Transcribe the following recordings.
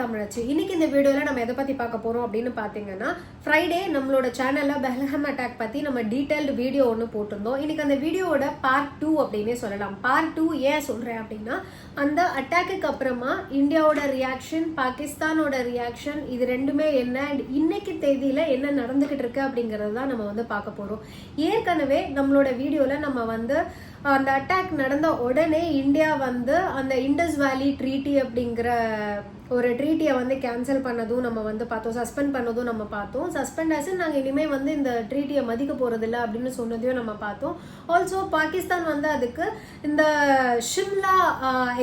தமிழச்சி. இன்னைக்கு இந்த வீடியோல நம்ம எதை பத்தி பார்க்க போறோம் அப்படின்னு பாத்தீங்கன்னா, ஃப்ரைடே நம்மளோட சேனல்ல பெஹல்காம் அட்டாக் பத்தி நம்ம டீடைல்டு வீடியோ ஒன்று போட்டிருந்தோம். இன்னைக்கு அந்த வீடியோவோட பார்ட் 2 அப்படின்னே சொல்லலாம். பார்ட் 2 ஏன் சொல்றேன் அப்படின்னா, அந்த அட்டாக்கு அப்புறமா இந்தியாவோட ரியாக்ஷன், பாகிஸ்தானோட ரியாக்ஷன், இது ரெண்டுமே என்ன, இன்னைக்கு தேதியில என்ன நடந்துகிட்டு இருக்கு அப்படிங்கறது தான் நம்ம வந்து பார்க்க போறோம். ஏற்கனவே நம்மளோட வீடியோல நம்ம வந்து அந்த அட்டாக் நடந்த உடனே இந்தியா வந்து அந்த இண்டஸ் வேலி ட்ரீட்டி அப்படிங்கிற ஒரு ட்ரீட்டியை வந்து கேன்சல் பண்ணதும் நம்ம வந்து பார்த்தோம், சஸ்பெண்ட் பண்ணதும் நம்ம பார்த்தோம். சஸ்பெண்ட் ஆச்சு நாங்கள் இனிமேல் வந்து இந்த ட்ரீட்டியை மதிக்க போகிறதில்ல அப்படின்னு சொன்னதையும் நம்ம பார்த்தோம். ஆல்சோ பாகிஸ்தான் வந்து அதுக்கு இந்த ஷிம்லா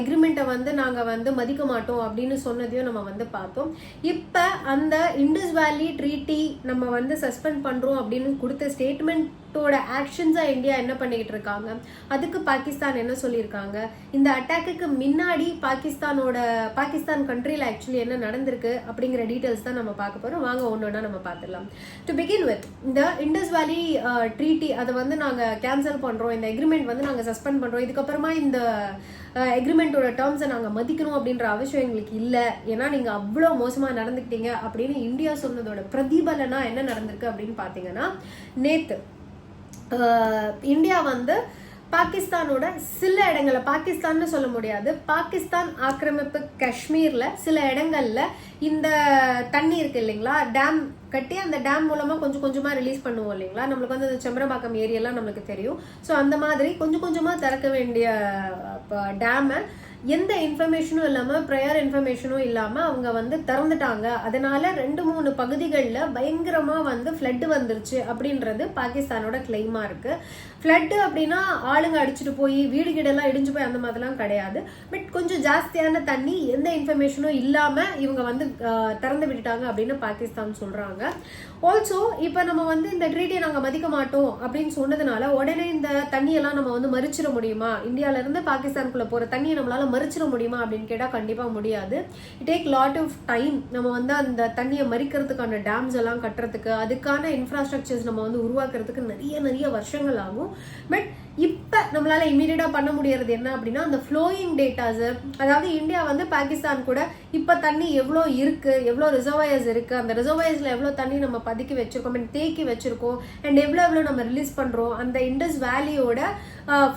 எக்ரிமெண்ட்டை வந்து நாங்கள் வந்து மதிக்க மாட்டோம் அப்படின்னு சொன்னதையும் நம்ம வந்து பார்த்தோம். இப்போ அந்த இண்டஸ் வேலி ட்ரீட்டி நம்ம வந்து சஸ்பெண்ட் பண்ணுறோம் அப்படின்னு கொடுத்த ஸ்டேட்மெண்ட்டோட ஆக்ஷன்ஸாக இந்தியா என்ன பண்ணிக்கிட்டு இருக்காங்க, அதுக்கு பாகிஸ்தான் என்ன சொல்லியிருக்காங்க, இந்த அட்டாக்கு முன்னாடி பாகிஸ்தான் கண்ட்ரியில் ஆக்சுவலி என்ன நடந்திருக்கு அப்படிங்கிற டீடைல்ஸ் தான் நம்ம பார்க்க போறோம். வாங்க ஒன்னொன்னா நம்ம பார்த்துடலாம். டு பிகின் வித், இந்த இண்டஸ் வேலி ட்ரீட்டி அதை வந்து நாங்கள் கேன்சல் பண்றோம், இந்த எக்ரிமெண்ட் வந்து நாங்கள் சஸ்பெண்ட் பண்றோம், இதுக்கப்புறமா இந்த எக்ரிமெண்டோட டேர்ம்ஸை நாங்கள் மதிக்கணும் அப்படின்ற அவசியம் எங்களுக்கு இல்லை, ஏன்னா நீங்கள் அவ்வளோ மோசமாக நடந்துக்கிட்டீங்க அப்படின்னு இந்தியா சொன்னதோட பிரதிபலனா என்ன நடந்திருக்கு அப்படின்னு பார்த்தீங்கன்னா, நேத்து இந்தியா வந்து பாகிஸ்தானோட சில இடங்கள்ல, பாகிஸ்தான் சொல்ல முடியாது, பாகிஸ்தான் ஆக்கிரமிப்பு காஷ்மீர்ல சில இடங்கள்ல இந்த தண்ணி இருக்கு இல்லைங்களா, டேம் கட்டி அந்த டேம் மூலமா கொஞ்சம் கொஞ்சமா ரிலீஸ் பண்ணுவோம் இல்லைங்களா, நம்மளுக்கு வந்து செம்பரம்பாக்கம் ஏரியெல்லாம் நம்மளுக்கு தெரியும். ஸோ அந்த மாதிரி கொஞ்சம் கொஞ்சமா திறக்க வேண்டிய டேமை எந்த இன்ஃபர்மேஷனும் இல்லாமல், ப்ரையர் இன்ஃபர்மேஷனும் இல்லாமல் அவங்க வந்து திறந்துட்டாங்க. அதனால 2-3 பகுதிகளில் பயங்கரமாக வந்து ஃப்ளட்டு வந்துருச்சு அப்படின்றது பாகிஸ்தானோட கிளைமாக இருக்குது. ஃப்ளட்டு அப்படின்னா ஆளுங்க அடிச்சுட்டு போய் வீடு கீடெல்லாம் இடிஞ்சு போய் அந்த மாதிரிலாம் கிடையாது. பட் கொஞ்சம் ஜாஸ்தியான தண்ணி எந்த இன்ஃபர்மேஷனும் இல்லாமல் இவங்க வந்து திறந்து விட்டுட்டாங்க அப்படின்னு பாகிஸ்தான் சொல்கிறாங்க. ஆல்சோ இப்போ நம்ம வந்து இந்த ட்ரீட்டியை நாங்கள் மதிக்க மாட்டோம் அப்படின்னு சொன்னதுனால உடனே இந்த தண்ணியெல்லாம் நம்ம வந்து மறிச்சிட முடியுமா, இந்தியாவிலேருந்து பாகிஸ்தானுக்குள்ளே போகிற தண்ணியை நம்மளால மறிச்சிட முடியுமா அப்படின்னு கேட்டால் கண்டிப்பாக முடியாது. It take lot of time. நம்ம வந்து அந்த தண்ணியை மறிக்கிறதுக்கான டேம்ஸ் எல்லாம் கட்டுறதுக்கு, அதுக்கான இன்ஃப்ராஸ்ட்ரக்சர்ஸ் நம்ம வந்து உருவாக்குறதுக்கு நிறைய வருஷங்கள் ஆகும். பட் இப்போ நம்மளால இமீடியட்டா பண்ண முடியறது என்ன அப்படின்னா, அந்த ஃப்ளோயிங் டேட்டாஸ், அதாவது இந்தியா வந்து பாகிஸ்தான் கூட இப்போ தண்ணி எவ்வளோ இருக்கு, எவ்வளோ ரிசர்வாயர்ஸ் இருக்கு, அந்த ரிசர்வாயர்ஸ்ல எவ்வளோ தண்ணி நம்ம பதுக்கி வச்சிருக்கோம் அண்ட் தேக்கி வச்சிருக்கோம், அண்ட் எவ்வளோ நம்ம ரிலீஸ் பண்றோம், அந்த இண்டஸ் வேலியோட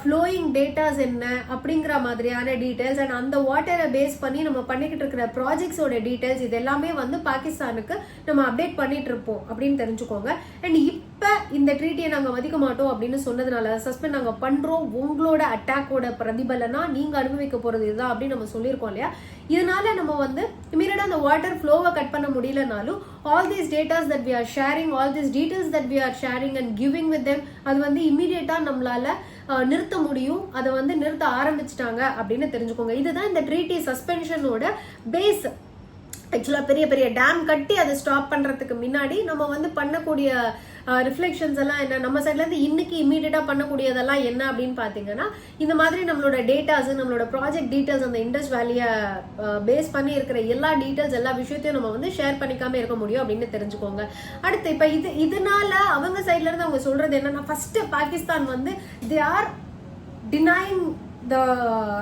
ஃப்ளோயிங் டேட்டாஸ் என்ன அப்படிங்கிற மாதிரியான டீடைல்ஸ், அண்ட் அந்த வாட்டரை பேஸ் பண்ணி நம்ம பண்ணிக்கிட்டு இருக்கிற ப்ராஜெக்ட்ஸோட டீடைல்ஸ், இது எல்லாமே வந்து பாகிஸ்தானுக்கு நம்ம அப்டேட் பண்ணிட்டு இருப்போம் அப்படின்னு தெரிஞ்சுக்கோங்க. அண்ட் இப்போ இந்த ட்ரீட்டியை நாங்கள் மதிக்க மாட்டோம் அப்படின்னு சொன்னதுனால, சஸ்பெண்ட் நாங்கள் பண்றோம், உங்களோட அட்டாக்கோட பிரதிபலனா நீங்க அனுபவிக்க போறது இதுதான் அப்படின்னு நம்ம சொல்லியிருக்கோம் இல்லையா. இதனால நம்ம வந்து இமீடியட்டா அந்த வாட்டர் ஃப்ளோவை கட் பண்ண முடியலனாலும், all these datas that we are sharing, all these details that we are sharing and giving with them, அது வந்து இமீடியட்டா நம்மளால நிறுத்த முடியும். அதை வந்து நிறுத்த ஆரம்பிச்சிட்டாங்க அப்படின்னு தெரிஞ்சுக்கோங்க. இதுதான் இந்த ட்ரீட்டி சஸ்பென்ஷனோட பேஸ். ஆக்சுவலா பெரிய பெரிய டேம் கட்டி அதை ஸ்டாப் பண்றதுக்கு முன்னாடி நம்ம வந்து பண்ணக்கூடிய ரிஃப்ளெக்ஷன்ஸ் எல்லாம் என்ன, நம்ம சைட்ல இருந்து இன்னைக்கு இமீடியட்டா பண்ணக்கூடியதெல்லாம் என்ன அப்படின்னு பாத்தீங்கன்னா, இந்த மாதிரி நம்மளோட டேட்டாஸ், நம்மளோட ப்ராஜெக்ட் டீடைல்ஸ், அந்த இண்டஸ் வேலியை பேஸ் பண்ணி இருக்கிற எல்லா டீடைல்ஸ், எல்லா விஷயத்தையும் நம்ம வந்து ஷேர் பண்ணிக்காம இருக்க முடியும் அப்படின்னு தெரிஞ்சுக்கோங்க. அடுத்து இப்ப இதனால அவங்க சைட்ல இருந்து அவங்க சொல்றது என்னன்னா, ஃபர்ஸ்ட் பாகிஸ்தான் வந்து they are denying the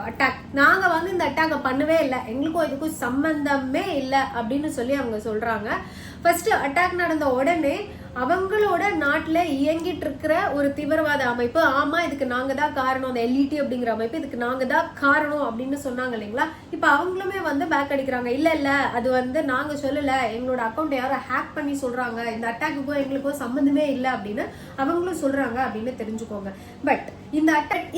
attack, நாங்க வந்து இந்த அட்டாக்கை பண்ணவே இல்லை, எங்களுக்கும் இதுக்கும் சம்பந்தமே இல்லை அப்படின்னு சொல்லி அவங்க சொல்றாங்க. ஃபர்ஸ்ட் அட்டாக் நடந்த உடனே அவங்களோட நாட்டில் இயங்கிட்டு இருக்கிற ஒரு தீவிரவாத அமைப்பு, ஆமா இதுக்கு நாங்க தான் காரணம், அந்த எல்இடி அப்படிங்கிற அமைப்பு இதுக்கு நாங்க தான் காரணம் அப்படின்னு சொன்னாங்க இல்லைங்களா. இப்ப அவங்களுமே வந்து பேக் அடிக்கிறாங்க, இல்ல அது வந்து நாங்க சொல்லல, எங்களோட அக்கௌண்ட் யாரோ ஹேக் பண்ணி சொல்றாங்க, இந்த அட்டாக்குக்கும் எங்களுக்கும் சம்பந்தமே இல்லை அப்படின்னு அவங்களும் சொல்றாங்க அப்படின்னு தெரிஞ்சுக்கோங்க. பட்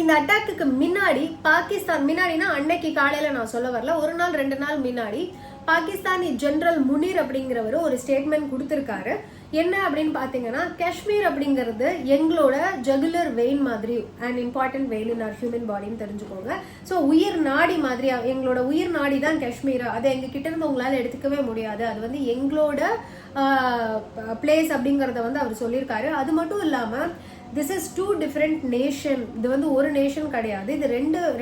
இந்த அட்டாக்கு முன்னாடி பாகிஸ்தான், முன்னாடினா அன்னைக்கு காலையில நான் சொல்ல வரல, ஒரு நாள் 2 நாள் முன்னாடி பாகிஸ்தானி ஜெனரல் முனீர் அப்படிங்கிறவர் ஒரு ஸ்டேட்மெண்ட் கொடுத்திருக்காரு. என்ன அப்படின்னு பாத்தீங்கன்னா, காஷ்மீர் அப்படிங்கிறது எங்களோட ஜகுலர் வெயின் மாதிரி, and important vein in our human பாடின்னு தெரிஞ்சுக்கோங்க. ஸோ உயிர் நாடி மாதிரி, எங்களோட உயிர் நாடி தான் காஷ்மீர், அதை எங்க கிட்ட இருந்து உங்களால எடுத்துக்கவே முடியாது, அது வந்து எங்களோட பிளேஸ் அப்படிங்கிறத வந்து அவர் சொல்லியிருக்காரு. அது மட்டும் இல்லாமல் திஸ் இஸ் 2 டிஃப்ரெண்ட் நேஷன். இது வந்து ஒரு நேஷன் கிடையாது, இது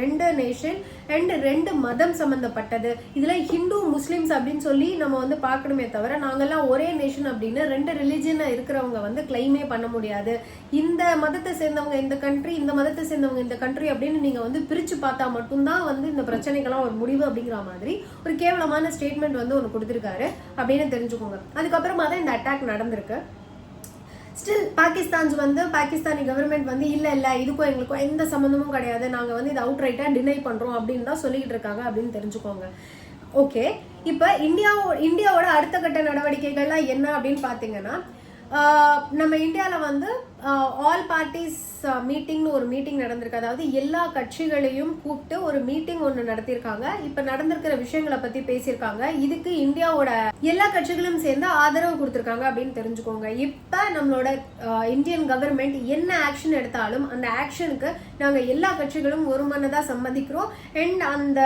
ரெண்டு நேஷன் அண்ட் 2 மதம் சம்பந்தப்பட்டது. இதுல ஹிந்து முஸ்லிம்ஸ் அப்படின்னு சொல்லி நம்ம வந்து பார்க்கணுமே தவிர நாங்கெல்லாம் ஒரே நேஷன் அப்படின்னு 2 ரிலிஜன் இருக்கிறவங்க வந்து கிளைமே பண்ண முடியாது. இந்த மதத்தை சேர்ந்தவங்க இந்த கண்ட்ரி, இந்த மதத்தை சேர்ந்தவங்க இந்த கண்ட்ரி அப்படின்னு நீங்க வந்து பிரிச்சு பார்த்தா மட்டும்தான் வந்து இந்த பிரச்சனைக்கெல்லாம் ஒரு முடிவு அப்படிங்கிற மாதிரி ஒரு கேவலமான ஸ்டேட்மெண்ட் வந்து ஒன்று கொடுத்திருக்காரு அப்படின்னு தெரிஞ்சுக்கோங்க. அதுக்கப்புறமா தான் இந்த அட்டாக் நடந்திருக்கு. ஸ்டில் பாகிஸ்தானி கவர்மெண்ட் வந்து இல்ல இதுக்கும் எங்களுக்கும் எந்த சம்மந்தமும் கிடையாது, நாங்க வந்து இதை அவுட் ரைட்டா டினை பண்றோம் அப்படின்னு தான் சொல்லிட்டு இருக்காங்க அப்படின்னு தெரிஞ்சுக்கோங்க. ஓகே, இப்ப இந்தியாவோட அடுத்த கட்ட நடவடிக்கைகள்லாம் என்ன அப்படின்னு பாத்தீங்கன்னா, நம்ம இந்தியாவில் வந்து ஆல் பார்ட்டிஸ் மீட்டிங்னு ஒரு மீட்டிங் நடந்திருக்கு. அதாவது எல்லா கட்சிகளையும் கூப்பிட்டு ஒரு மீட்டிங் ஒன்று நடத்தியிருக்காங்க. இப்போ நடந்திருக்கிற விஷயங்களை பற்றி பேசியிருக்காங்க. இதுக்கு இந்தியாவோட எல்லா கட்சிகளும் சேர்ந்து ஆதரவு கொடுத்துருக்காங்க அப்படின்னு தெரிஞ்சுக்கோங்க. இப்போ நம்மளோட இந்தியன் கவர்மெண்ட் என்ன ஆக்ஷன் எடுத்தாலும் அந்த ஆக்ஷனுக்கு நாங்கள் எல்லா கட்சிகளும் ஒரு மனதாக சம்மதிக்கிறோம் அண்ட் அந்த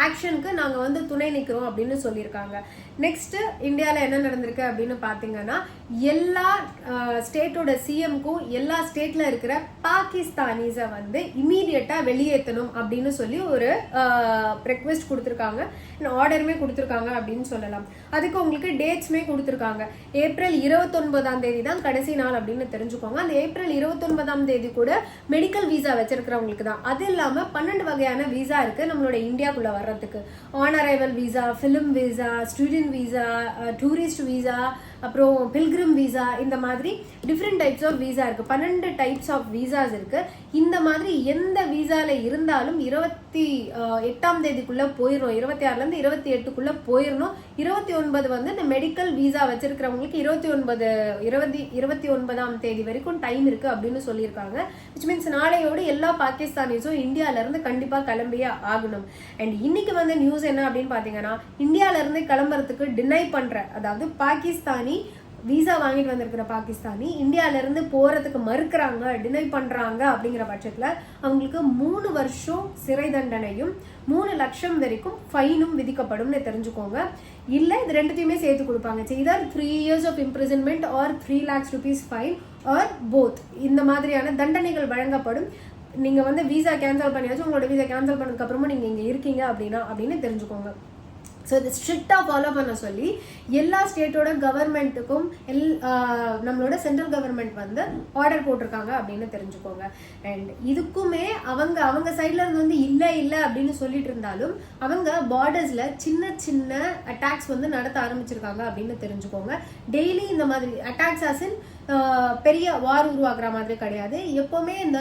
ஆக்ஷனுக்கு நாங்கள் வந்து துணை நிற்கிறோம் அப்படின்னு சொல்லியிருக்காங்க. நெக்ஸ்ட் இந்தியாவில் என்ன நடந்திருக்கு அப்படின்னு பார்த்தீங்கன்னா, எல்லா ஸ்டேட்டோட சிஎம்க்கும் எல்லா ஸ்டேட்ல இருக்கிற பாகிஸ்தானிஸை வந்து இமீடியட்டா வெளியேற்றணும் அப்படின்னு சொல்லி ஒரு ரெக்வெஸ்ட் கொடுத்துருக்காங்க, ஆர்டருமே கொடுத்துருக்காங்க அப்படின்னு சொல்லலாம். அதுக்கு உங்களுக்கு டேட்ஸ்மே கொடுத்துருக்காங்க. ஏப்ரல் 29ஆம் தேதி தான் கடைசி நாள் அப்படின்னு தெரிஞ்சுக்கோங்க. அந்த ஏப்ரல் 29ஆம் தேதி கூட மெடிக்கல் வீசா வச்சிருக்கிறவங்களுக்கு தான். அது இல்லாம 12 வகையான வீசா இருக்கு நம்மளோட இந்தியாக்குள்ள வர்றதுக்கு. On arrival visa, film visa, student visa, tourist visa, அப்புறம் பில்கிரிம் வீசா, இந்த மாதிரி டிஃப்ரெண்ட் டைப்ஸ் ஆஃப் வீசா இருக்கு. 12 டைப்ஸ் ஆஃப் வீசாஸ் இருக்கு. இந்த மாதிரி எந்த வீசால இருந்தாலும் 28ஆம் தேதிக்குள்ள போயிடணும். 26ல இருந்து 28க்குள்ள போயிடணும். 29 வந்து இந்த மெடிக்கல் வீசா வச்சிருக்கிறவங்களுக்கு 29ஆம் தேதி வரைக்கும் டைம் இருக்கு அப்படின்னு சொல்லியிருக்காங்க. விச் மீன்ஸ் நாளையோடு எல்லா பாகிஸ்தானிஸும் இந்தியால இருந்து கண்டிப்பா கிளம்பியே ஆகணும். அண்ட் இன்னைக்கு வந்து நியூஸ் என்ன அப்படின்னு பாத்தீங்கன்னா, இந்தியால இருந்து கிளம்புறதுக்கு டினை பண்ற, அதாவது பாகிஸ்தானி வீசா வாங்கிட்டு வந்திருக்கிற பாகிஸ்தானி இந்தியால இருந்து போறதுக்கு மறுக்கிறாங்க, டினை பண்றாங்க அப்படிங்கிற பட்சத்துல அவங்களுக்கு 3 வருஷம் சிறை தண்டனையும் 3 லட்சம் வரைக்கும் ஃபைனும் விதிக்கப்படும் தெரிஞ்சுக்கோங்க. இல்ல இது ரெண்டுத்தையுமே சேர்த்து கொடுப்பாங்க. either 3 years of imprisonment or 3 lakhs rupees fine or both. இந்த மாதிரியான தண்டனைகள் வழங்கப்படும். நீங்க வந்து வீசா கேன்சல் பண்ணியாச்சும், உங்களோட வீசா கேன்சல் பண்ணதுக்கு அப்புறமா நீங்க இங்க இருக்கீங்க அப்படின்னு தெரிஞ்சுக்கோங்க. ஸோ இது ஸ்ட்ரிக்டாக ஃபாலோ பண்ண சொல்லி எல்லா ஸ்டேட்டோட கவர்மெண்ட்டுக்கும் நம்மளோட சென்ட்ரல் கவர்மெண்ட் வந்து ஆர்டர் போட்டிருக்காங்க அப்படின்னு தெரிஞ்சுக்கோங்க. அண்ட் இதுக்குமே அவங்க சைட்ல இருந்து வந்து இல்லை அப்படின்னு சொல்லிட்டு இருந்தாலும் அவங்க பார்டர்ஸ்ல சின்ன அட்டாக்ஸ் வந்து நடத்த ஆரம்பிச்சிருக்காங்க அப்படின்னு தெரிஞ்சுக்கோங்க. டெய்லி இந்த மாதிரி அட்டாக்ஸ் ஆசின் பெரிய வார் உருவாக்குற மாதிரி கிடையாது. எப்பவுமே இந்த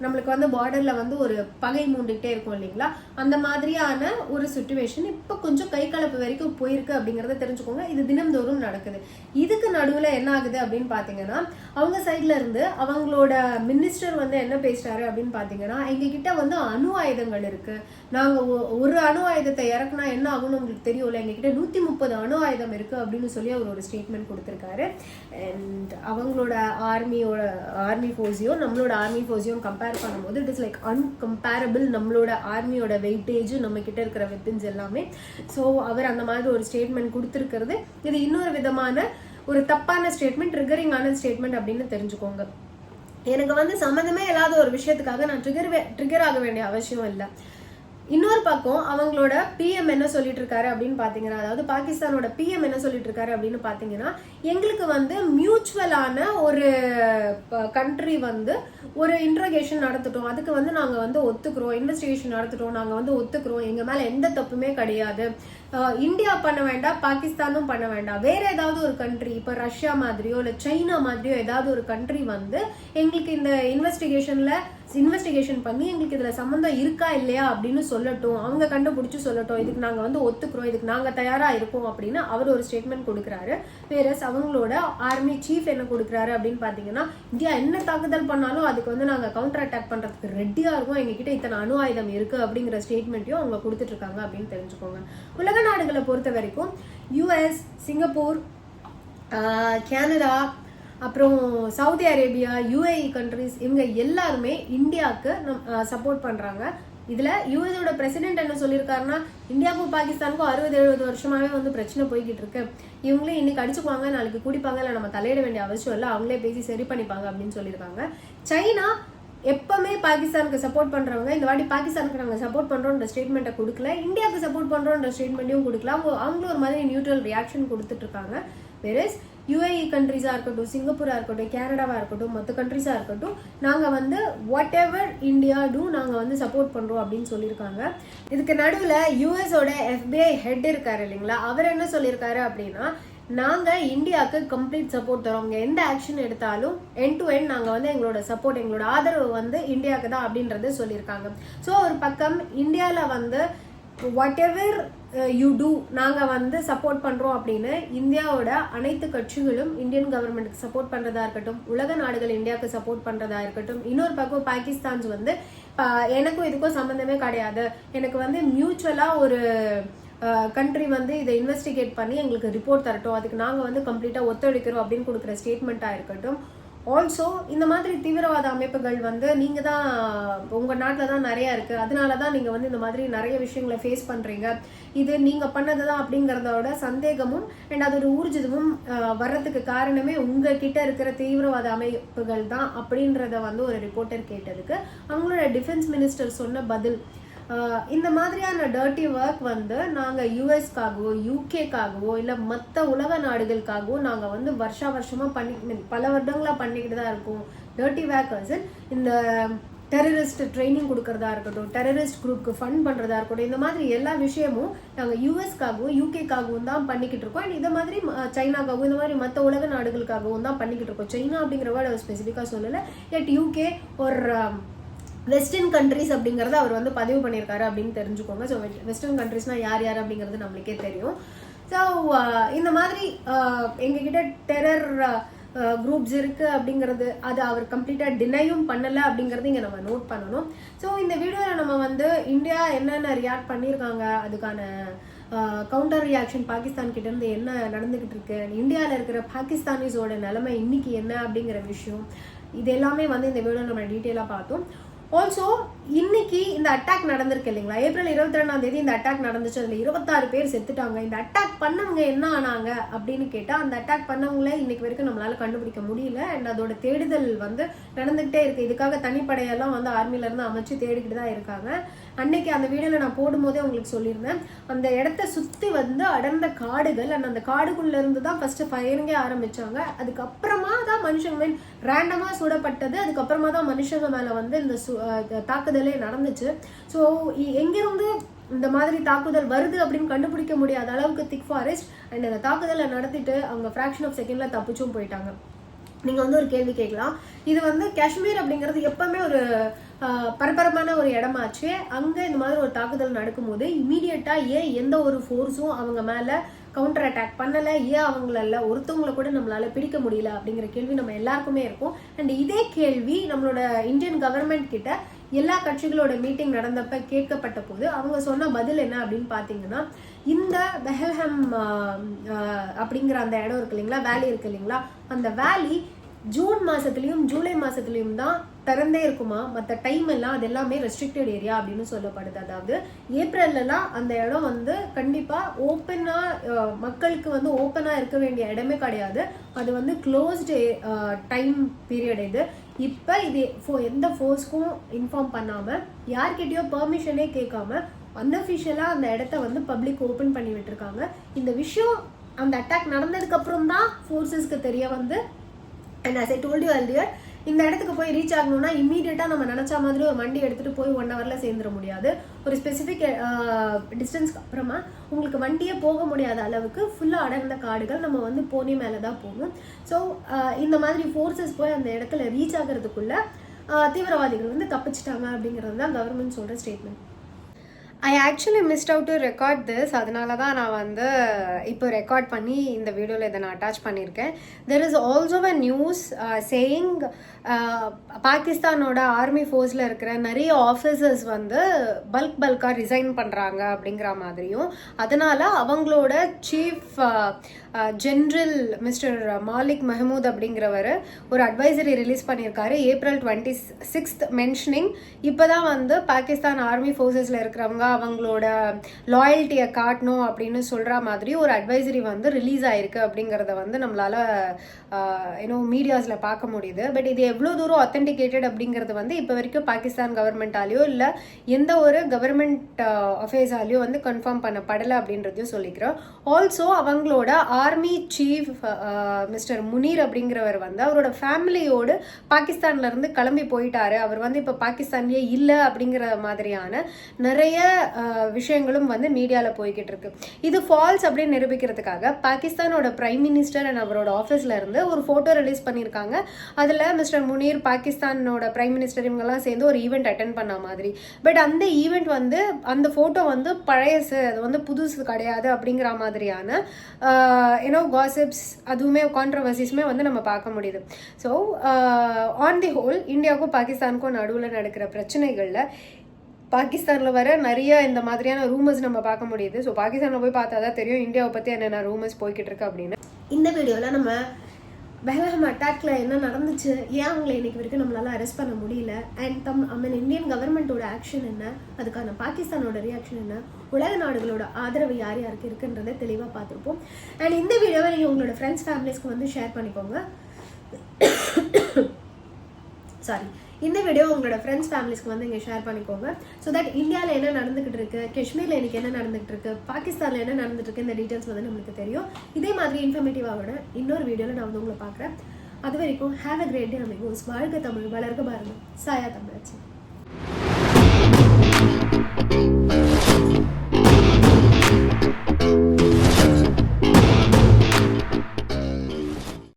நம்மளுக்கு வந்து பார்டர்ல வந்து ஒரு பகை மூண்டுகிட்டே இருக்கும் இல்லைங்களா, அந்த மாதிரியான ஒரு சிச்சுவேஷன் இப்போ கொஞ்சம் கை கலப்பு வரைக்கும் போயிருக்கு அப்படிங்கறத தெரிஞ்சுக்கோங்க. இது தினம்தோறும் நடக்குது. இதுக்கு நடுவில் என்ன ஆகுது அப்படின்னு பாத்தீங்கன்னா, அவங்க சைட்ல இருந்து அவங்களோட மினிஸ்டர் வந்து என்ன பேசுறாரு அப்படின்னு பாத்தீங்கன்னா, எங்க கிட்ட வந்து அணு ஆயுதங்கள் இருக்கு, நாங்க ஒரு அணு ஆயுதத்தை இறக்குனா என்ன ஆகும்னு உங்களுக்கு தெரியும்ல, எங்க கிட்ட 130 அணு ஆயுதம் இருக்கு அப்படின்னு சொல்லி அவர் ஒரு ஸ்டேட்மெண்ட் கொடுத்திருக்காரு. அண்ட் அவங்களோட ஆர்மி ஃபோர்ஸையும் நம்மளோட ஆர்மி ஃபோர்ஸையும் கம்பேர் பண்ணும்போது இட் இஸ் லைக் அன்கம்பேரபிள். நம்மளோட ஆர்மியோட வெயிட்டேஜ், நம்ம கிட்ட இருக்கிற வெப்பன்ஸ் எல்லாமே. ஸோ அவர் அந்த மாதிரி ஒரு ஸ்டேட்மெண்ட் கொடுத்துருக்கிறது இது இன்னொரு விதமான ஒரு தப்பான ஸ்டேட்மெண்ட், ட்ரிகரிங்கான ஸ்டேட்மெண்ட் அப்படின்னு தெரிஞ்சுக்கோங்க. எனக்கு வந்து சம்மந்தமே இல்லாத ஒரு விஷயத்துக்காக நான் ட்ரிகர் ஆக வேண்டிய அவசியம் இல்லை. இன்னொரு பக்கம் அவங்களோட பிஎம் என்ன சொல்லிட்டு இருக்காரு அப்படின்னு பாத்தீங்கன்னா, அதாவது பாகிஸ்தானோட பிஎம் என்ன சொல்லிட்டு இருக்காரு அப்படின்னு பாத்தீங்கன்னா, எங்களுக்கு வந்து மியூச்சுவலான ஒரு கண்ட்ரி வந்து ஒரு இன்ட்ரோகேஷன் நடத்திட்டோம், அதுக்கு வந்து நாங்க வந்து ஒத்துக்கிறோம், இன்வெஸ்டிகேஷன் நடத்திட்டோம், நாங்க வந்து ஒத்துக்கிறோம், எங்க மேல எந்த தப்புமே கிடையாது, இந்தியா பண்ண வேண்டாம், பாகிஸ்தானும் பண்ண வேண்டாம், வேற ஏதாவது ஒரு கண்ட்ரி, இப்ப ரஷ்யா மாதிரியோ இல்ல சைனா மாதிரியோ ஏதாவது ஒரு கண்ட்ரி வந்து எங்களுக்கு இந்த இன்வெஸ்டிகேஷன் பண்ணி எங்களுக்கு இதுல சம்பந்தம் இருக்கா இல்லையா அப்படின்னு சொல்லட்டும், அவங்க கண்டுபிடிச்சு சொல்லட்டும், இதுக்கு நாங்க வந்து ஒத்துக்கிறோம், இதுக்கு நாங்க தயாரா இருக்கோம் அப்படின்னு அவர் ஒரு ஸ்டேட்மெண்ட் கொடுக்குறாரு. வேற அவங்களோட ஆர்மி சீஃப் என்ன கொடுக்குறாரு அப்படின்னு பாத்தீங்கன்னா, இந்தியா என்ன தாக்குதல் பண்ணாலும் அதுக்கு வந்து நாங்க கவுண்டர் அட்டாக் பண்றதுக்கு ரெடியா இருக்கோம், எங்ககிட்ட இத்தனை அணு ஆயுதம் இருக்கு அப்படிங்கிற ஸ்டேட்மெண்ட்டையும் அவங்க கொடுத்துட்டு இருக்காங்க அப்படின்னு தெரிஞ்சுக்கோங்க. உலக நாடுகளை பொறுத்த வரைக்கும் யுஎஸ், சிங்கப்பூர், கனடா, அப்புறம் சவுதி அரேபியா, யுஏஇ கண்ட்ரிஸ், இவங்க எல்லாருமே இந்தியாவுக்கு சப்போர்ட் பண்றாங்க. இதுல யூஎஸோட பிரசிடென்ட் என்ன சொல்லியிருக்காருன்னா, இந்தியாவுக்கும் பாகிஸ்தானுக்கும் 60-70 வருஷமாவே வந்து பிரச்சனை போய்கிட்டு இருக்கு, இவங்களே இன்னைக்கு அடிச்சுக்குவாங்க, நாளைக்கு குடிப்பாங்க, இல்லை நம்ம தலையிட வேண்டிய அவசியம் இல்லை, அவங்களே பேசி சரி பண்ணிப்பாங்க அப்படின்னு சொல்லியிருக்காங்க. சைனா எப்பவுமே பாகிஸ்தானுக்கு சப்போர்ட் பண்றவங்க இந்த வாட்டி பாகிஸ்தானுக்கு நாங்கள் சப்போர்ட் பண்றோம்ன்ற ஸ்டேட்மெண்ட்டை கொடுக்கல, இந்தியாவுக்கு சப்போர்ட் பண்றோம்ன்ற ஸ்டேட்மெண்ட்டையும் கொடுக்கல. அவங்களும் ஒரு மாதிரி நியூட்ரல் ரியாக்ஷன் கொடுத்துட்டு இருக்காங்க. வேறஸ் யுஏஇ கண்ட்ரிஸாக இருக்கட்டும், சிங்கப்பூராக இருக்கட்டும், கேனடாவாக இருக்கட்டும், மற்ற கண்ட்ரிஸாக இருக்கட்டும், நாங்கள் வந்து வாட் எவர் இந்தியா டூ நாங்கள் வந்து சப்போர்ட் பண்ணுறோம் அப்படின்னு சொல்லியிருக்காங்க. இதுக்கு நடுவில் யூஎஸோட FBI ஹெட் இருக்காரு இல்லைங்களா, அவர் என்ன சொல்லியிருக்காரு அப்படின்னா, நாங்கள் இந்தியாவுக்கு கம்ப்ளீட் சப்போர்ட் தரோம், இங்கே எந்த ஆக்ஷன் எடுத்தாலும் எண்ட் டு எண்ட் நாங்கள் வந்து எங்களோட சப்போர்ட், எங்களோட ஆதரவு வந்து இந்தியாவுக்கு தான் அப்படின்றத சொல்லியிருக்காங்க. ஸோ ஒரு பக்கம் இந்தியாவில் வந்து வாட் எவர் யூ டூ நாங்கள் வந்து சப்போர்ட் பண்ணுறோம் அப்படின்னு இந்தியாவோட அனைத்து கட்சிகளும் இந்தியன் கவர்மெண்ட்டுக்கு சப்போர்ட் பண்ணுறதா இருக்கட்டும், உலக நாடுகள் இந்தியாவுக்கு சப்போர்ட் பண்ணுறதா இருக்கட்டும். இன்னொரு பக்கம் பாகிஸ்தான்ஸ் வந்து எனக்கும் இதுக்கும் சம்மந்தமே கிடையாது, எனக்கு வந்து மியூச்சுவலாக ஒரு கண்ட்ரி வந்து இதை இன்வெஸ்டிகேட் பண்ணி எங்களுக்கு ரிப்போர்ட் தரட்டும், அதுக்கு நாங்கள் வந்து கம்ப்ளீட்டாக ஒத்துழைக்கிறோம் அப்படின்னு கொடுக்குற ஸ்டேட்மெண்ட்டாக இருக்கட்டும். ஆல்சோ இந்த மாதிரி தீவிரவாத அமைப்புகள் வந்து நீங்கள் தான் உங்கள் நாட்டில் தான் நிறையா இருக்குது, அதனால தான் நீங்கள் வந்து இந்த மாதிரி நிறைய விஷயங்களை ஃபேஸ் பண்ணுறீங்க, இது நீங்கள் பண்ணது தான் அப்படிங்கிறதோட சந்தேகமும் அண்ட் அதோட ஊர்ஜிதமும் வர்றதுக்கு காரணமே உங்கள் கிட்ட இருக்கிற தீவிரவாத அமைப்புகள் தான் அப்படின்றத வந்து ஒரு ரிப்போர்ட்டர் கேட்டதுக்கு அவங்களோட டிஃபென்ஸ் மினிஸ்டர் சொன்ன பதில், இந்த மாதிரியான டர்ட்டி ஒர்க் வந்து நாங்கள் யூஎஸ்க்காகவோ யூகேக்காகவோ இல்லை மற்ற உலக நாடுகளுக்காகவோ நாங்கள் வந்து வருஷமாக பல வருடங்களாக பண்ணிக்கிட்டு தான் இருக்கோம். டர்ட்டி ஒர்க்கர்ஸ் இந்த டெரரிஸ்ட் ட்ரைனிங் கொடுக்கறதா இருக்கட்டும், டெரரிஸ்ட் குரூப்க்கு ஃபண்ட் பண்ணுறதா இருக்கட்டும், இந்த மாதிரி எல்லா விஷயமும் நாங்கள் யூஎஸ்க்காகவும் யூகேக்காகவும் தான் பண்ணிக்கிட்டு இருக்கோம். அண்ட் இந்த மாதிரி சைனாக்காகவும் இந்த மாதிரி மற்ற உலக நாடுகளுக்காகவும் தான் பண்ணிக்கிட்டு இருக்கோம். சைனா அப்படிங்கிற வேர்டு அவர் ஸ்பெசிஃபிக்காக சொல்லலை, எட் யூகே ஒரு வெஸ்டர்ன் கண்ட்ரிஸ் அப்படிங்கிறத அவர் வந்து பதிவு பண்ணியிருக்காரு அப்படின்னு தெரிஞ்சுக்கோங்க. ஸோ வெஸ்டர்ன் கண்ட்ரிஸ்னால் யார் யார் அப்படிங்கிறது நம்மளுக்கே தெரியும். ஸோ இந்த மாதிரி எங்ககிட்ட டெரர் குரூப்ஸ் இருக்குது அப்படிங்கிறது அது அவர் கம்ப்ளீட்டாக டினையும் பண்ணலை அப்படிங்கிறது இங்கே நம்ம நோட் பண்ணணும். ஸோ இந்த வீடியோவில் நம்ம வந்து இந்தியா என்னென்ன ரியாக்ட் பண்ணியிருக்காங்க, அதுக்கான கவுண்டர் ரியாக்ஷன் பாகிஸ்தான் கிட்டேருந்து என்ன நடந்துக்கிட்டு இருக்கு, இந்தியாவில் இருக்கிற பாகிஸ்தானிஸோட நிலைமை இன்னைக்கு என்ன அப்படிங்கிற விஷயம், இது எல்லாமே வந்து இந்த வீடியோ நம்ம டீட்டெயிலாக பார்த்தோம். ஆல்சோ இன்னைக்கு இந்த அட்டாக் நடந்திருக்கு இல்லைங்களா, ஏப்ரல் 22 இந்த அட்டாக் நடந்துச்சு, அதில் 26 பேர் செத்துட்டாங்க. இந்த அட்டாக் பண்ணவங்க என்ன ஆனாங்க அப்படின்னு கேட்டால், அந்த அட்டாக் பண்ணவங்கள இன்னைக்கு வரைக்கும் நம்மளால கண்டுபிடிக்க முடியல. அண்ட் அதோட தேடுதல் வந்து நடந்துகிட்டே இருக்கு. இதுக்காக தனிப்படையெல்லாம் வந்து ஆர்மியிலேருந்து அமைச்சு தேடிக்கிட்டு தான் இருக்காங்க. அன்னைக்கு அந்த வீடியோவில் நான் போடும்போதே உங்களுக்கு சொல்லியிருந்தேன், அந்த இடத்த சுற்றி வந்து அடர்ந்த காடுகள், அண்ட் அந்த காடுக்குள்ள இருந்து தான் ஃபர்ஸ்ட் ஃபயரிங்கே ஆரம்பிச்சாங்க. அதுக்கப்புறமா தான் மனுஷங்க ரேண்டமாக சுடப்பட்டது, அதுக்கப்புறமா தான் மனுஷங்க மேலே வந்து இந்த தாக்குதலே நடந்துச்சு. ஸோ எங்கிருந்து இந்த மாதிரி தாக்குதல் வருது அப்படின்னு கண்டுபிடிக்க முடியாத அளவுக்கு திக் ஃபாரஸ்ட், அண்ட் அந்த தாக்குதலை நடத்திட்டு அவங்க ஃப்ராக்ஷன் ஆஃப் செகண்ட்ல தப்பிச்சும் போயிட்டாங்க. நீங்கள் வந்து ஒரு கேள்வி கேட்கலாம், இது வந்து காஷ்மீர் அப்படிங்கிறது எப்பவுமே ஒரு பரபரப்பான ஒரு இடமாச்சு, அங்கே இந்த மாதிரி ஒரு தாக்குதல் நடக்கும்போது இமீடியட்டாக ஏன் எந்த ஒரு ஃபோர்ஸும் அவங்க மேலே கவுண்டர் அட்டாக் பண்ணலை, ஏன் அவங்களால ஒருத்தவங்களை கூட நம்மளால பிடிக்க முடியல அப்படிங்கிற கேள்வி நம்ம எல்லாருக்குமே இருக்கும். அண்ட் இதே கேள்வி நம்மளோட இந்தியன் கவர்மெண்ட் கிட்ட எல்லா கட்சிகளோட மீட்டிங் நடந்தப்ப கேட்கப்பட்ட போது அவங்க சொன்ன பதில் என்ன அப்படின்னு பார்த்தீங்கன்னா, இந்த பெஹல்ஹம் அப்படிங்கிற அந்த இடம் இருக்கு இல்லைங்களா, வேலி இருக்கு இல்லைங்களா, அந்த வேலி ஜூன் மாசத்துலயும் ஜூலை மாசத்துலயும் தான் திறந்தே இருக்குமா, மற்ற டைம் எல்லாம் அது எல்லாமே ரெஸ்ட்ரிக்டட் ஏரியா அப்படின்னு சொல்லப்படுது. அதாவது ஏப்ரல்லாம் அந்த இடம் வந்து கண்டிப்பா ஓப்பனா மக்களுக்கு வந்து ஓப்பனா இருக்க வேண்டிய இடமே கிடையாது, அது வந்து க்ளோஸ்டு டைம் பீரியட். இது இப்போ இது எந்த ஃபோர்ஸ்க்கும் இன்ஃபார்ம் பண்ணாம யார்கிட்டயோ பெர்மிஷனே கேட்காம அன்அஃபிஷியலாக அந்த இடத்த வந்து பப்ளிக் ஓப்பன் பண்ணி விட்டுருக்காங்க. இந்த விஷயம் அந்த அட்டாக் நடந்ததுக்கு அப்புறம் தான் ஃபோர்ஸஸ்க்கு தெரிய வந்து, and as I told you earlier, இந்த இடத்துக்கு போய் ரீச் ஆகணும்னா இம்மீடியட்டாக நம்ம நினச்ச மாதிரி ஒரு வண்டி எடுத்துகிட்டு போய் 1 hourல சேர்ந்துட முடியாது. ஒரு ஸ்பெசிஃபிக் டிஸ்டன்ஸ்க்கு அப்புறமா உங்களுக்கு வண்டியே போக முடியாத அளவுக்கு ஃபுல்லாக அடர்ந்த காடுகள், நம்ம வந்து போனி மேலே தான் போகணும். ஸோ இந்த மாதிரி ஃபோர்ஸஸ் போய் அந்த இடத்துல ரீச் ஆகிறதுக்குள்ள தீவிரவாதிகள் வந்து தப்பிச்சிட்டாங்க அப்படிங்கிறது தான் கவர்மெண்ட் சொல்கிற statement. I actually mist out to record this, அதனால தான் நான் வந்து இப்போ ரெக்கார்ட் பண்ணி இந்த வீடியோவில் இதை நான் அட்டாச் பண்ணியிருக்கேன். There is also a news saying பாகிஸ்தானோட ஆர்மி ஃபோர்ஸில் இருக்கிற நிறைய ஆஃபீஸர்ஸ் வந்து பல்காக ரிசைன் பண்ணுறாங்க அப்படிங்கிற மாதிரியும், அதனால் அவங்களோட chief general mister Malik Mahmood அப்படிங்கிறவர் ஒரு அட்வைசரி ரிலீஸ் பண்ணியிருக்காரு April 26th மென்ஷனிங் இப்போ தான் வந்து பாகிஸ்தான் ஆர்மி ஃபோர்ஸஸில் இருக்கிறவங்க அவங்களோட லாயல்ட்டியை காட்டணும் அப்படின்னு சொல்கிற மாதிரி ஒரு அட்வைசரி வந்து ரிலீஸ் ஆயிருக்கு அப்படிங்கிறத வந்து நம்மளால மீடியாஸில் பார்க்க முடியுது. பட் இது எவ்வளோ தூரம் ஆத்தென்டிகேட்டட் அப்படிங்கிறது வந்து இப்போ வரைக்கும் பாகிஸ்தான் கவர்மெண்ட்டாலேயோ இல்லை எந்த ஒரு கவர்மெண்ட் அஃபேர்ஸாலேயோ வந்து கன்ஃபார்ம் பண்ணப்படலை அப்படின்றதையும் சொல்லிக்கிறோம். ஆல்சோ அவங்களோட ஆர்மி சீஃப் மிஸ்டர் முனீர் அப்படிங்கிறவர் வந்து அவரோட ஃபேமிலியோடு பாகிஸ்தான்லேருந்து கிளம்பி போயிட்டாரு, அவர் வந்து இப்போ பாகிஸ்தான்லேயே இல்லை அப்படிங்கிற மாதிரியான நிறைய விஷயங்களும் வந்து மீடியாவில் போய்கிட்டு இருக்கு. இது ஃபால்ஸ் அப்படின்னு நிரூபிக்கிறதுக்காக பாகிஸ்தானோட பிரைம் மினிஸ்டர் அண்ட் அவரோட ஆஃபீஸ்ல இருந்து ஒரு ஃபோட்டோ ரிலீஸ் பண்ணியிருக்காங்க. அதில் மிஸ்டர் முனீர் பாகிஸ்தானோட பிரைம் மினிஸ்டர் இவங்கெல்லாம் சேர்ந்து ஒரு ஈவெண்ட் அட்டென்ட் பண்ண மாதிரி. பட் அந்த ஈவெண்ட் வந்து அந்த ஃபோட்டோ வந்து பழையசு, அது வந்து புதுசு கிடையாது அப்படிங்கிற மாதிரியான காசிப்ஸ் அதுவுமே கான்ட்ரவர்சிஸுமே வந்து நம்ம பார்க்க முடியுது. ஸோ ஆன் தி ஹோல் இந்தியாவுக்கும் பாகிஸ்தானுக்கும் நடுவில் நடக்கிற பிரச்சனைகளில் பாகிஸ்தானில் வர நிறைய இந்த மாதிரியான ரூமர்ஸ் நம்ம பார்க்க முடியுது. ஸோ பாகிஸ்தானில் போய் பார்த்தா தான் தெரியும் இந்தியாவை பற்றி என்னென்ன ரூமர்ஸ் போய்கிட்டு இருக்கு அப்படின்னு. இந்த வீடியோவில் நம்ம பெஹல்காம் அட்டாக்ல என்ன நடந்துச்சு, ஏன் அவங்களை இன்னைக்கு வரைக்கும் நம்மளால அரெஸ்ட் பண்ண முடியல, அண்ட் இந்தியன் கவர்மெண்டோட ஆக்ஷன் என்ன, அதுக்கான பாகிஸ்தானோட ரியாக்ஷன் என்ன, உலக நாடுகளோட ஆதரவு யார் யாருக்கு இருக்குன்றதை தெளிவாக பார்த்துருப்போம். அண்ட் இந்த வீடியோவை நீங்கள் உங்களோட ஃப்ரெண்ட்ஸ் ஃபேமிலிஸ்க்கு வந்து ஷேர் பண்ணிக்கோங்க. இந்த வீடியோ உங்களோட ஃப்ரெண்ட்ஸ் ஃபேமிலிஸ்க்கு வந்து இங்கே ஷேர் பண்ணிக்கோங்க. ஸோ தட் இந்தியாவில் என்ன நடந்துகிட்டு இருக்கு, காஷ்மீரில் எனக்கு என்ன நடந்துகிட்டு இருக்கு, பாகிஸ்தானில் என்ன நடந்துட்டு இருக்கு, இந்த டீட்டெயில்ஸ் வந்து நம்மளுக்கு தெரியும். இதே மாதிரி இன்ஃபர்மேட்டிவாக இன்னொரு வீடியோவில் நான் வந்து உங்களை பார்க்குறேன். அது வரைக்கும் have a great day amigos. வாழ்க தமிழ், வளர்க பாருங்க. சாயா தமிழாச்சு.